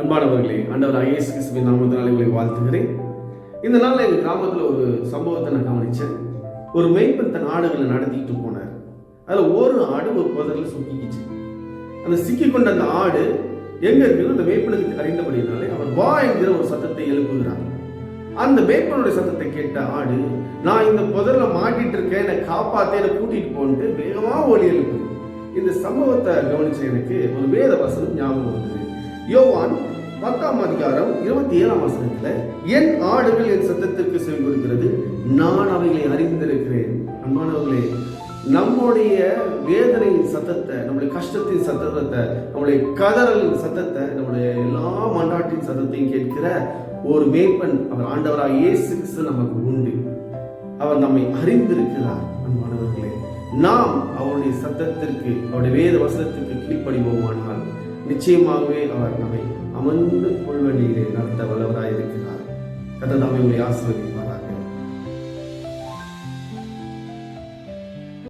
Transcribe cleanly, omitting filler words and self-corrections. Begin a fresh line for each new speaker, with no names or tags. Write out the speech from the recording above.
அன்பானவர்களே, ஆண்டவர் இயேசு கிறிஸ்துவின் நாமத்தினாலே உங்களை வாழ்த்துகிறேன். இந்த நாளில் எங்கள் கிராமத்தில் ஒரு சம்பவத்தை நான் கவனித்தேன். ஒரு மேய்ப்பன் தன் ஆடுகளை நடத்திட்டு போனார். அதில் ஒரு ஆடு ஒரு புதரில் சிக்கிக்கிச்சு. அந்த சிக்கிக்கொண்ட அந்த ஆடு எங்க இருக்குன்னு அந்த மேய்ப்பனுக்கு அறிந்தபடினாலே அவர் வா என்கிற ஒரு சத்தத்தை எழுப்புகிறார். அந்த மேய்ப்பனுடைய சத்தத்தை கேட்ட ஆடு, நான் இந்த புதரில் மாட்டிட்டு இருக்கேன், என்னை காப்பாற்ற, என்னை கூட்டிட்டு போன்ட்டு வேகமாக ஓடி எழுப்புது. இந்த சம்பவத்தை கவனிச்ச எனக்கு ஒரு வேத வசனம் ஞாபகம் வந்தது. யோவான் 10ஆம் அதிகாரம் 27ஆம் வசனத்துல, என் ஆடுகள் என் சத்தத்திற்கு செவி கொடுக்கிறது, நான் அவைகளை அறிந்திருக்கிறேன். அன்பானவர்களே, நம்முடைய வேதனையின் சத்தத்தை, நம்முடைய கஷ்டத்தின் சத்தத்தை, நம்முடைய கதறலின் சத்தத்தை, நம்முடைய எல்லா மன்றாட்டின் சத்தத்தையும் கேட்கிற ஒரு மேய்ப்பன் அவர் ஆண்டவராக இயேசு கிறிஸ்து நமக்கு உண்டு. அவர் நம்மை அறிந்திருக்கிறார். அன்பானவர்களே, நாம் அவருடைய சத்தத்திற்கு, அவருடைய வேத வசனத்திற்கு கீழ்ப்படிவோமானால் நிச்சயமாகவே அவர் நம்மை அமர்ந்து புல்வெளியிலே நடத்த வல்லவராயிருக்கிறார். கர்த்தர் நம்மை ஆசீர்வதிப்பார்.